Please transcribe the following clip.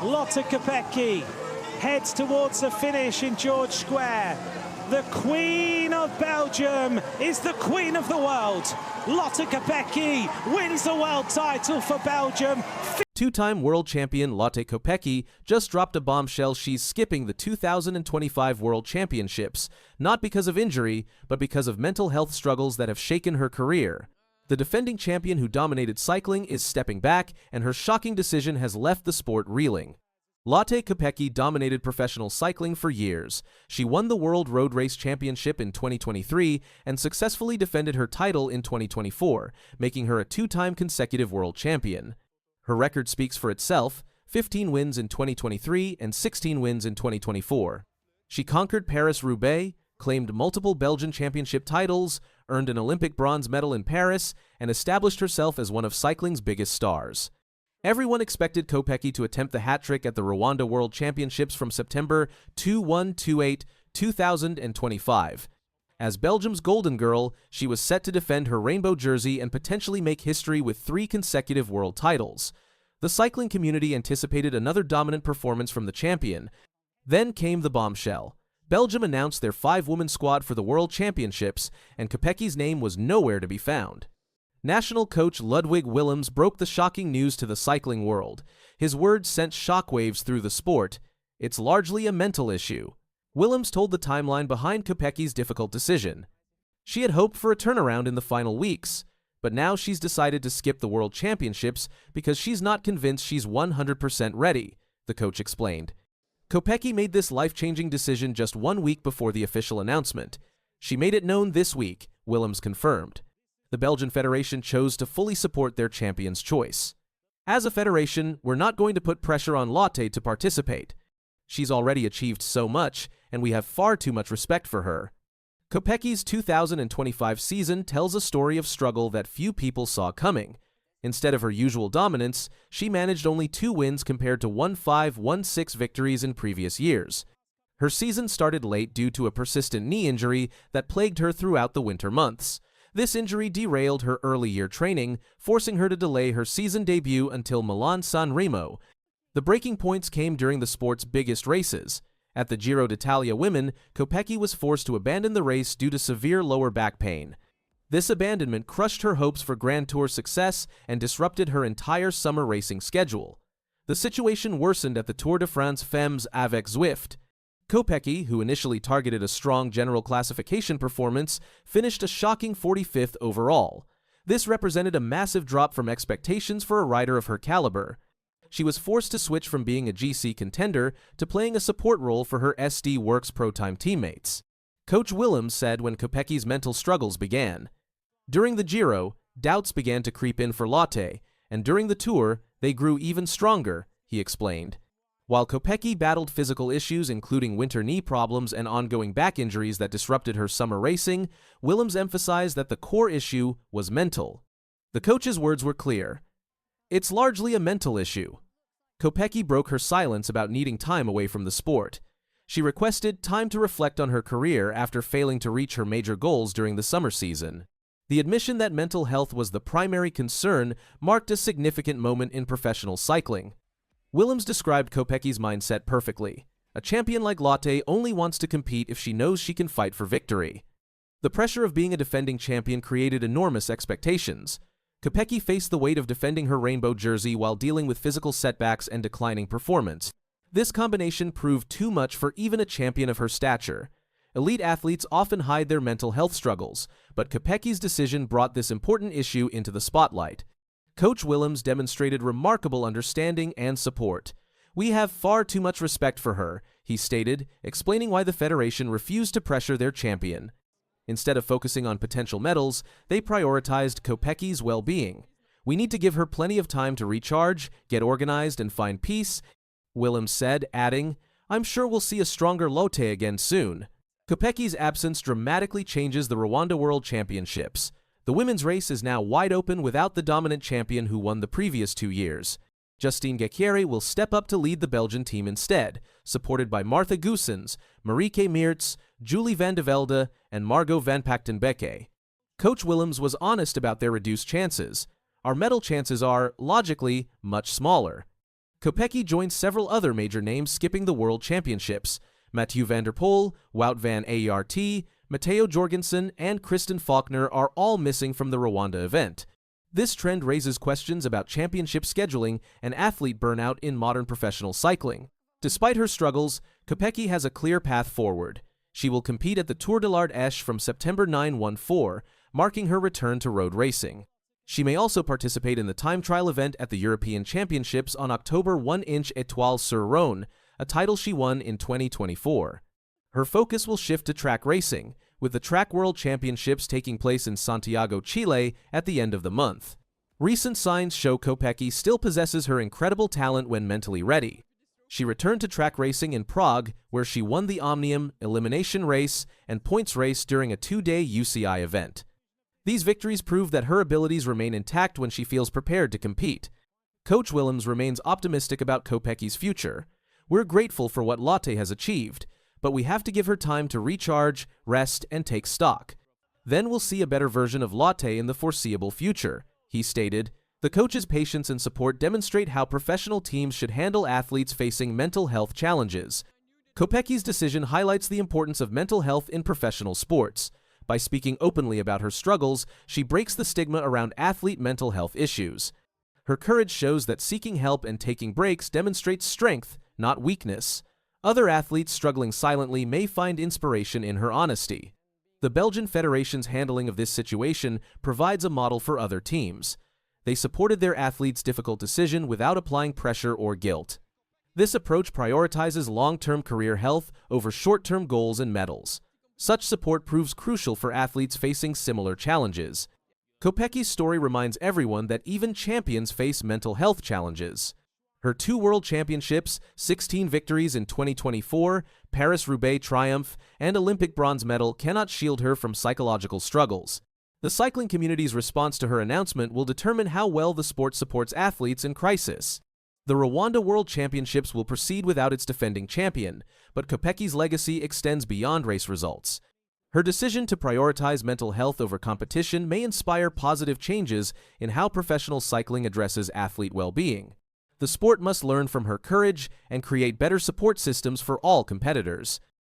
Lotte Kopecky heads towards the finish in George Square. The Queen of Belgium is the Queen of the world. Lotte Kopecky wins the world title for Belgium. Two-time world champion Lotte Kopecky just dropped a bombshell. She's skipping the 2025 World Championships, not because of injury, but because of mental health struggles that have shaken her career. The defending champion who dominated cycling is stepping back, and her shocking decision has left the sport reeling. Lotte Kopecky dominated professional cycling for years. She won the World Road Race Championship in 2023 and successfully defended her title in 2024, making her a two-time consecutive world champion. Her record speaks for itself: 15 wins in 2023 and 16 wins in 2024. She conquered Paris-Roubaix, claimed multiple Belgian championship titles, earned an Olympic bronze medal in Paris, and established herself as one of cycling's biggest stars. Everyone expected Kopecky to attempt the hat-trick at the Rwanda World Championships from September 21-28, 2025. As Belgium's Golden Girl, she was set to defend her rainbow jersey and potentially make history with 3 consecutive world titles. The cycling community anticipated another dominant performance from the champion. Then came the bombshell. Belgium announced their 5-woman squad for the World Championships, and Kopecky's name was nowhere to be found. National coach Ludwig Willems broke the shocking news to the cycling world. His words sent shockwaves through the sport. It's largely a mental issue. Willems told the timeline behind Kopecky's difficult decision. She had hoped for a turnaround in the final weeks, but now she's decided to skip the World Championships because she's not convinced she's 100% ready, the coach explained. Kopecky made this life-changing decision just 1 week before the official announcement. She made it known this week, Willems confirmed. The Belgian Federation chose to fully support their champion's choice. As a federation, we're not going to put pressure on Lotte to participate. She's already achieved so much, and we have far too much respect for her. Kopecky's 2025 season tells a story of struggle that few people saw coming. Instead of her usual dominance, she managed only 2 wins compared to 1-5-1-6 victories in previous years. Her season started late due to a persistent knee injury that plagued her throughout the winter months. This injury derailed her early year training, forcing her to delay her season debut until Milan-San Remo. The breaking points came during the sport's biggest races. At the Giro d'Italia Women, Kopecky was forced to abandon the race due to severe lower back pain. This abandonment crushed her hopes for Grand Tour success and disrupted her entire summer racing schedule. The situation worsened at the Tour de France Femmes avec Zwift. Kopecky, who initially targeted a strong general classification performance, finished a shocking 45th overall. This represented a massive drop from expectations for a rider of her caliber. She was forced to switch from being a GC contender to playing a support role for her SD Works Pro Time teammates. Coach Willems said when Kopecky's mental struggles began. During the Giro, doubts began to creep in for Lotte, and during the Tour, they grew even stronger, he explained. While Kopecky battled physical issues including winter knee problems and ongoing back injuries that disrupted her summer racing, Willems emphasized that the core issue was mental. The coach's words were clear. It's largely a mental issue. Kopecky broke her silence about needing time away from the sport. She requested time to reflect on her career after failing to reach her major goals during the summer season. The admission that mental health was the primary concern marked a significant moment in professional cycling. Willems described Kopecky's mindset perfectly. A champion like Lotte only wants to compete if she knows she can fight for victory. The pressure of being a defending champion created enormous expectations. Kopecky faced the weight of defending her rainbow jersey while dealing with physical setbacks and declining performance. This combination proved too much for even a champion of her stature. Elite athletes often hide their mental health struggles, but Kopecky's decision brought this important issue into the spotlight. Coach Willems demonstrated remarkable understanding and support. We have far too much respect for her, he stated, explaining why the federation refused to pressure their champion. Instead of focusing on potential medals, they prioritized Kopecky's well-being. We need to give her plenty of time to recharge, get organized, and find peace, Willems said, adding, I'm sure we'll see a stronger Lotte again soon. Kopecky's absence dramatically changes the Rwanda World Championships. The women's race is now wide open without the dominant champion who won the previous 2 years. Justine Guéquière will step up to lead the Belgian team instead, supported by Martha Goossens, Marieke Meerts, Julie van de Velde, and Margot van Pachtenbeke. Coach Willems was honest about their reduced chances. Our medal chances are, logically, much smaller. Kopecky joined several other major names skipping the World Championships. Mathieu van der Poel, Wout van Aert, Matteo Jorgensen, and Kristen Faulkner are all missing from the Rwanda event. This trend raises questions about championship scheduling and athlete burnout in modern professional cycling. Despite her struggles, Kopecky has a clear path forward. She will compete at the Tour de l'Ardèche from September 9-14, marking her return to road racing. She may also participate in the time trial event at the European Championships on October 1-inch Étoile-sur-Rhône, a title she won in 2024. Her focus will shift to track racing, with the Track World Championships taking place in Santiago, Chile at the end of the month. Recent signs show Kopecky still possesses her incredible talent when mentally ready. She returned to track racing in Prague, where she won the Omnium, elimination race, and points race during a 2-day UCI event. These victories prove that her abilities remain intact when she feels prepared to compete. Coach Willems remains optimistic about Kopecky's future. We're grateful for what Lotte has achieved, but we have to give her time to recharge, rest, and take stock. Then we'll see a better version of Lotte in the foreseeable future, he stated. The coach's patience and support demonstrate how professional teams should handle athletes facing mental health challenges. Kopecky's decision highlights the importance of mental health in professional sports. By speaking openly about her struggles, she breaks the stigma around athlete mental health issues. Her courage shows that seeking help and taking breaks demonstrates strength, not weakness. Other athletes struggling silently may find inspiration in her honesty. The Belgian Federation's handling of this situation provides a model for other teams. They supported their athletes' difficult decision without applying pressure or guilt. This approach prioritizes long-term career health over short-term goals and medals. Such support proves crucial for athletes facing similar challenges. Kopecky's story reminds everyone that even champions face mental health challenges. Her 2 World Championships, 16 victories in 2024, Paris-Roubaix triumph, and Olympic bronze medal cannot shield her from psychological struggles. The cycling community's response to her announcement will determine how well the sport supports athletes in crisis. The Rwanda World Championships will proceed without its defending champion, but Kopecky's legacy extends beyond race results. Her decision to prioritize mental health over competition may inspire positive changes in how professional cycling addresses athlete well-being. The sport must learn from her courage and create better support systems for all competitors.